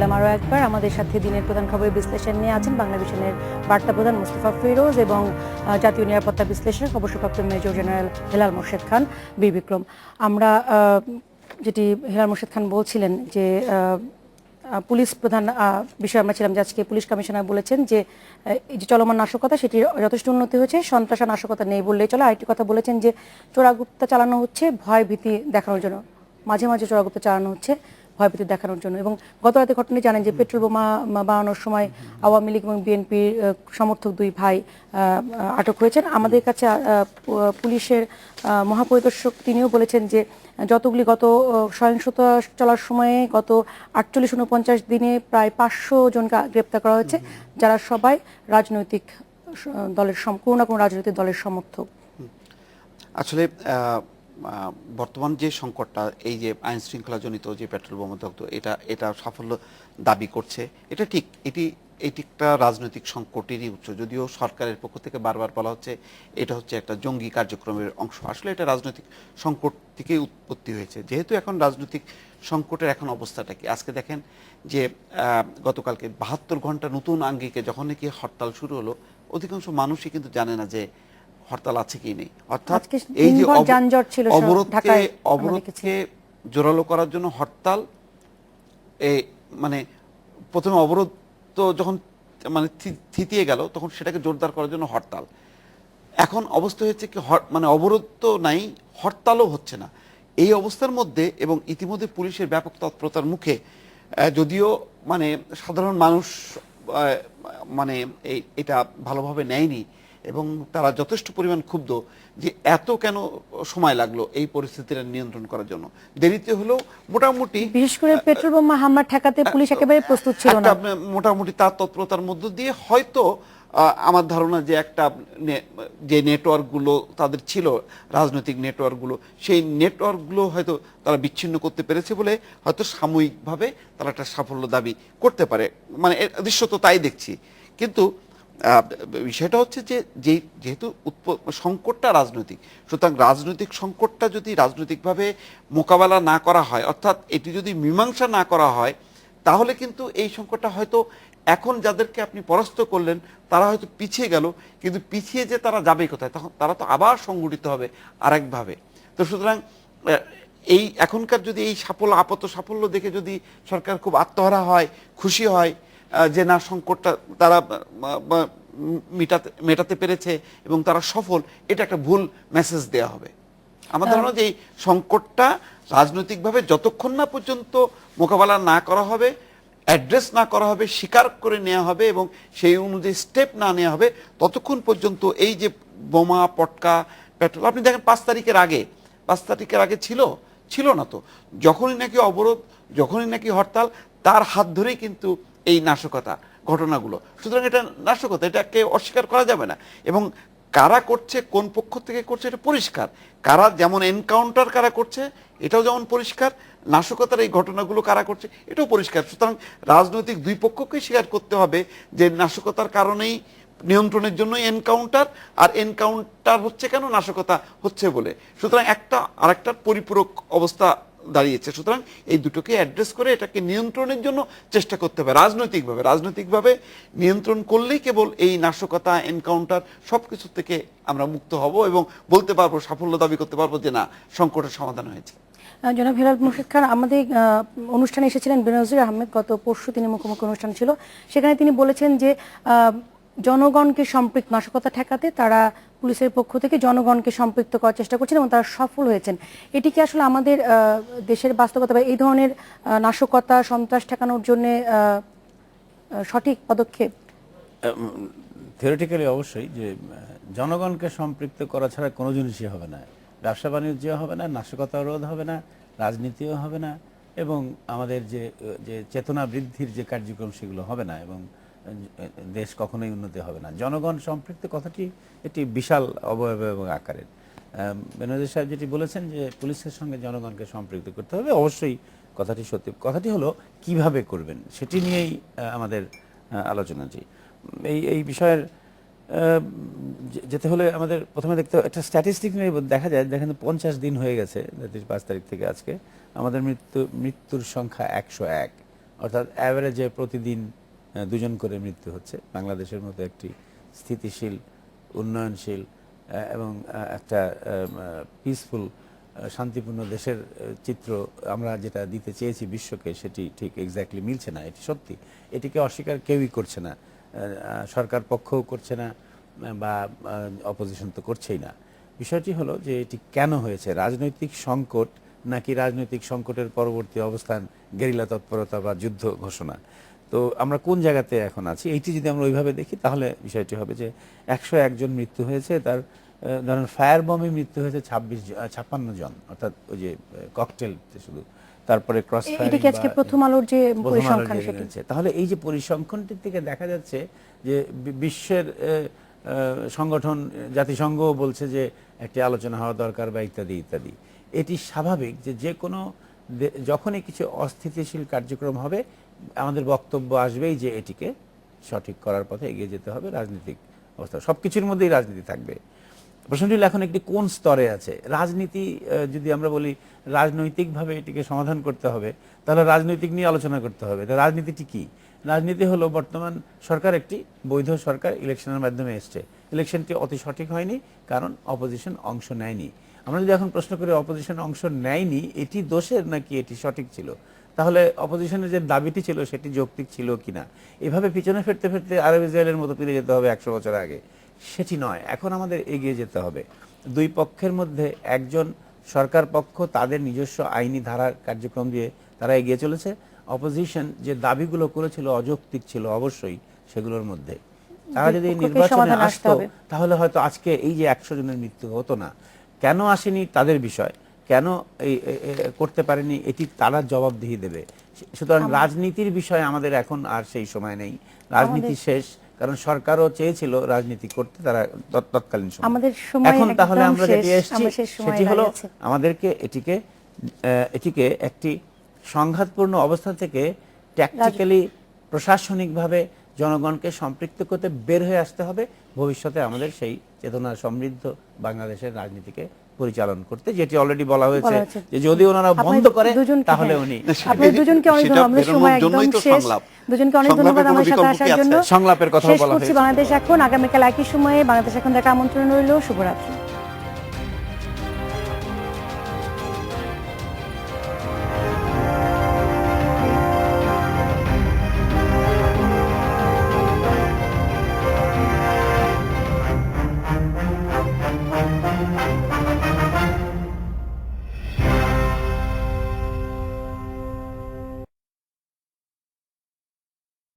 নিলাম আরও একবার। আমাদের সাথে দিনের প্রধান খবরের বিশ্লেষণ নিয়ে আছেন বাংলাভিশনের বার্তা প্রধান মুস্তফা ফিরোজ এবং জাতীয় নিরাপত্তা বিশ্লেষক অবসরপ্রাপ্ত মেজর জেনারেল হেলাল মোর্শেদ খান বীর বিক্রম। আমরা যেটি হেলাল মোর্শেদ খান বলছিলেন যে পুলিশ প্রধান বিষয়ে আমরা ছিলাম যে আজকে পুলিশ কমিশনার বলেছেন যে এই যে চলমান নাশকতা সেটির যথেষ্ট উন্নতি হয়েছে, সন্ত্রাস নাশকতা নেই বললেই চলে। আরেকটি কথা বলেছেন যে চোরাগুপ্তা চালানো হচ্ছে ভয় ভীতি দেখানোর জন্য, মাঝে মাঝে চোরাগুপ্তা চালানো হচ্ছে ভয়ভীতি দেখানোর জন্য। এবং গত রাতে ঘটনাটি জানেন যে পেট্রোল বোমা বানানোর সময় আওয়ামী লীগ এবং বিএনপির সমর্থক দুই ভাই আটক হয়েছেন। আমাদের কাছে পুলিশের মহাপরিদর্শক তিনিও বলেছেন যে যতগুলি গত সহিংসতা চলার সময়ে গত 48-49 দিনে প্রায় 500 জনকে গ্রেপ্তার করা হয়েছে, যারা সবাই রাজনৈতিক দলের কোনো না কোনো রাজনৈতিক দলের সমর্থক। আসলে বর্তমান যে সংকটটা, এই যে আইন শৃঙ্খলাজনিত যে পেট্রোল বোমা দগ্ধ, এটা সাফল্য দাবি করছে, এটা ঠিক। এটি একটা রাজনৈতিক সংকটেরই উৎস, যদিও সরকারের পক্ষ থেকে বারবার বলা হচ্ছে এটা হচ্ছে একটা জঙ্গি কার্যক্রমের অংশ। আসলে এটা রাজনৈতিক সংকট থেকেই উৎপত্তি হয়েছে। যেহেতু এখন রাজনৈতিক সংকটের এখন অবস্থাটা কি, আজকে দেখেন যে গতকালকে 72 ঘন্টা নতুন আঙ্গিকে যখন নাকি হরতাল শুরু হলো, অধিকাংশ মানুষই কিন্তু জানে না যে হরতাল আছে কি নেই। অর্থাৎ এই যে অবরোধকে জোরালো করার জন্য হরতাল, মানে প্রথমে অবরোধ তো যখন মানে থিতিয়ে গেল, তখন সেটাকে জোরদার করার জন্য হরতাল। এখন অবস্থা হচ্ছে কি, মানে অবরোধ তো নাই, হরতালও হচ্ছে না। এই অবস্থার মধ্যে এবং ইতিমধ্যে পুলিশের ব্যাপক তৎপরতার মুখে, যদিও মানে সাধারণ মানুষ মানে এটা ভালোভাবে নেয়নি এবং তারা যথেষ্ট পরিমাণ ক্ষুব্ধ যে এত কেন সময় লাগলো এই পরিস্থিতিটা নিয়ন্ত্রণ করার জন্য। দেরিতে হলেও মোটামুটি, বিশেষ করে পেট্রোল বোমা হামলা ঠেকাতে পুলিশ একেবারে প্রস্তুত ছিল না। মোটামুটি তার তৎপরতার মধ্য দিয়ে হয়তো আমার ধারণা যে একটা যে নেটওয়ার্কগুলো তাদের ছিল, রাজনৈতিক নেটওয়ার্কগুলো, সেই নেটওয়ার্কগুলো হয়তো তারা বিচ্ছিন্ন করতে পেরেছে বলে হয়তো সাময়িকভাবে তারা একটা সাফল্য দাবি করতে পারে। মানে দৃশ্যত তাই দেখছি। কিন্তু বিষয়টা হচ্ছে যে যেহেতু সংকটটা রাজনৈতিক, সুতরাং রাজনৈতিক সংকটটা যদি রাজনৈতিকভাবে মোকাবেলা না করা হয়, অর্থাৎ এটি যদি মীমাংসা না করা হয়, তাহলে কিন্তু এই সংকটটা হয়তো এখন যাদেরকে আপনি পরাস্ত করলেন তারা হয়তো পিছিয়ে গেল, কিন্তু পিছিয়ে যে তারা যাবে কোথায়, তখন তারা তো আবার সংগঠিত হবে আরেকভাবে। তো সুতরাং এই এখনকার যদি এই আপাত সাফল্য দেখে যদি সরকার খুব আত্মহারা হয়, খুশি হয় যে না সংকটটা তারা মেটাতে পেরেছে এবং তারা সফল, এটা একটা ভুল মেসেজ দেওয়া হবে। আমার ধারণা যে এই সংকটটা রাজনৈতিকভাবে যতক্ষণ না পর্যন্ত মোকাবেলা না করা হবে, অ্যাড্রেস না করা হবে, স্বীকার করে নেওয়া হবে এবং সেই অনুযায়ী স্টেপ না নেওয়া হবে, ততক্ষণ পর্যন্ত এই যে বোমা পটকা পেট্রোল, আপনি দেখেন 5 তারিখের আগে ছিল না। তো যখনই নাকি অবরোধ, যখনই নাকি হরতাল, তার হাত ধরেই কিন্তু এই নাশকতা ঘটনাগুলো। সুতরাং এটা নাশকতা, এটাকে অস্বীকার করা যাবে না। এবং কারা করছে, কোন পক্ষ থেকে করছে, এটা পরিষ্কার। কারা যেমন এনকাউন্টার কারা করছে এটাও যেমন পরিষ্কার, নাশকতার এই ঘটনাগুলো কারা করছে এটাও পরিষ্কার। সুতরাং রাজনৈতিক দুই পক্ষকে স্বীকার করতে হবে যে নাশকতার কারণেই, নিয়ন্ত্রণের জন্যই এনকাউন্টার, আর এনকাউন্টার হচ্ছে কেন, নাশকতা হচ্ছে বলে। সুতরাং একটা আরেকটার পরিপূরক অবস্থা দাঁড়িয়েছে। সুতরাং এই দুটোকে অ্যাড্রেস করে এটাকে নিয়ন্ত্রণের জন্য চেষ্টা করতে হবে রাজনৈতিকভাবে নিয়ন্ত্রণ করলেই কেবল এই নাশকতা, এনকাউন্টার সবকিছু থেকে আমরা মুক্ত হব এবং বলতে পারবো, সাফল্য দাবি করতে পারবো যে না, সংকটের সমাধান হয়েছে। জনাব হেলাল মোর্শেদ খান, আমাদের অনুষ্ঠানে এসেছিলেন বেনজির আহমেদ, গত পরশু তিনি মুখোমুখি অনুষ্ঠান ছিল, সেখানে তিনি বলেছেন যে জনগণকে সম্পৃক্ত, নাশকতা ঠেকাতে তারা পুলিশের পক্ষ থেকে জনগণকে সম্পৃক্ত করার চেষ্টা করছেন এবং তারা সফল হয়েছেন। এটি কি আসলে আমাদের দেশের বাস্তবতা বা এই ধরনের নাশকতা, সন্ত্রাস ঠেকানোর জন্য সঠিক পদক্ষেপ? থিওরিটিক্যালি অবশ্যই যে জনগণকে সম্পৃক্ত করা ছাড়া কোনো জিনিসই হবে না। ব্যবসা বাণিজ্য হবে না, নাশকতা রোধ হবে না, রাজনীতিও হবে না, এবং আমাদের যে চেতনা বৃদ্ধির যে কার্যক্রম সেগুলো হবে না, এবং দেশ কখনোই উন্নতি হবে না। জনগণ সম্পৃক্ত কথাটি এটি বিশাল অবয়ব এবং আকারের। বেনজির সাহেব যেটি বলেছেন যে পুলিশের সঙ্গে জনগণকে সম্পৃক্ত করতে হবে, অবশ্যই কথাটি সত্যি। কথাটি হলো কিভাবে করবেন সেটি নিয়েই আমাদের আলোচনাটি। এই বিষয়ের যেতে হলে আমাদের প্রথমে দেখতে একটা স্ট্যাটিস্টিক নিয়ে দেখা যায়, দেখেন 50 দিন হয়ে গেছে 5 তারিখ থেকে আজকে, আমাদের মৃত্যুর সংখ্যা 101, অর্থাৎ অ্যাভারেজে প্রতিদিন দুজন করে মৃত্যু হচ্ছে। বাংলাদেশের মতো একটি স্থিতিশীল, উন্নয়নশীল এবং একটা পিসফুল, শান্তিপূর্ণ দেশের চিত্র আমরা যেটা দিতে চেয়েছি বিশ্বকে, সেটি ঠিক এক্স্যাক্টলি মিলছে না। এটি সত্যি, এটিকে অস্বীকার কেউই করছে না, সরকার পক্ষও করছে না বা অপোজিশন তো করছেই না। বিষয়টি হলো যে এটি কেন হয়েছে, রাজনৈতিক সংকট নাকি রাজনৈতিক সংকটের পরবর্তী অবস্থান গেরিলা তৎপরতা বা যুদ্ধ ঘোষণা। তো আমরা কোন জায়গাতে এখন আছি, এইটি যদি আমরা ওইভাবে দেখি তাহলে বিষয়টি হবে যে 101 জন মৃত্যু হয়েছে, তার ধরেন ফায়ার বমে মৃত্যু হয়েছে 56 জন, অর্থাৎ ওই যে ককটেল শুধু, তারপরে ক্রস এটা কি আজকে প্রথম আলোর যে পরিসংখ্যান সেটি? তাহলে এই যে পরিসংখ্যানটির থেকে দেখা যাচ্ছে যে বিশ্বের সংগঠন জাতিসংঘও বলছে যে একটি আলোচনা হওয়া দরকার বা ইত্যাদি ইত্যাদি। এটি স্বাভাবিক যে যে কোনো যখনই কিছু অস্থিতিশীল কার্যক্রম হবে আমাদের বক্তব্য আসবেই যে এটিকে সঠিক করার পথে এগিয়ে যেতে হবে। রাজনৈতিক অবস্থা সবকিছুর মধ্যেই রাজনীতি থাকবে। প্রশ্নটি এখন একটি কোন স্তরে আছে রাজনীতি। যদি আমরা বলি রাজনৈতিকভাবে এটিকে সমাধান করতে হবে, তাহলে রাজনৈতিক নিয়ে আলোচনা করতে হবে। রাজনীতিটি কি? রাজনীতি হলো বর্তমান সরকার একটি বৈধ সরকার, ইলেকশনের মাধ্যমে এসছে। ইলেকশনটি অতি সঠিক হয়নি কারণ অপোজিশন অংশ নেয়নি। আমরা যদি এখন প্রশ্ন করি অপোজিশন অংশ নেয়নি এটি দোষের নাকি এটি সঠিক ছিল, তাহলে অপোজিশনের যে দাবিটি ছিল সেটি যৌক্তিক ছিল কিনা। এভাবে পিছনে ফিরতে ফিরতে আরব ইসরায়েলের মতো ফিরে যেতে হবে 100 বছর আগে, সেটি নয়। এখন আমাদের এগিয়ে যেতে হবে। দুই পক্ষের মধ্যে একজন সরকার পক্ষ তাদের নিজস্ব আইনি ধারার কার্যক্রম দিয়ে তারা এগিয়ে চলেছে। অপোজিশন যে দাবিগুলো করেছিল অযৌক্তিক ছিল অবশ্যই সেগুলোর মধ্যে। তারা যদি নির্বাচনে আসতো তাহলে হয়তো আজকে এই যে 100 জনের মৃত্যু হতো না। কেন আসেনি তাদের বিষয়, কেন এই করতে পারেনি এটি তারা জবাবদিহি দেবে। সুতরাং রাজনীতির বিষয়ে আমাদের এখন আর সেই সময় নেই, রাজনীতি শেষ। কারণ সরকারও চেয়েছিল রাজনীতি করতে তারা তৎকালীন সময়। এখন তাহলে আমরা যেটি এসেছি সেটি হলো আমাদেরকে এটিকে একটি সংঘাতপূর্ণ অবস্থা থেকে ট্যাকটিক্যালি প্রশাসনিকভাবে জনগণকে সম্পৃক্ত করতে বের হয়ে আসতে হবে ভবিষ্যতে আমাদের সেই চেতনা সমৃদ্ধ বাংলাদেশের রাজনীতিকে পরিচালনা করতে, যেটি অলরেডি বলা হয়েছে যে যদি ওনারা বন্ধ করে তাহলে উনি। আপনাদের দুজনকে অনেক ধন্যবাদ, সময় একদম শেষ। দুজনকে অনেক ধন্যবাদ আমার সাথে আসার জন্য। সংলাপের কথা বলা হয়েছে। বাংলাদেশ এখন আগামীকাল একই সময়ে বাংলাদেশ এখন দেখা আমন্ত্রণ রইল। শুভরাত্রি।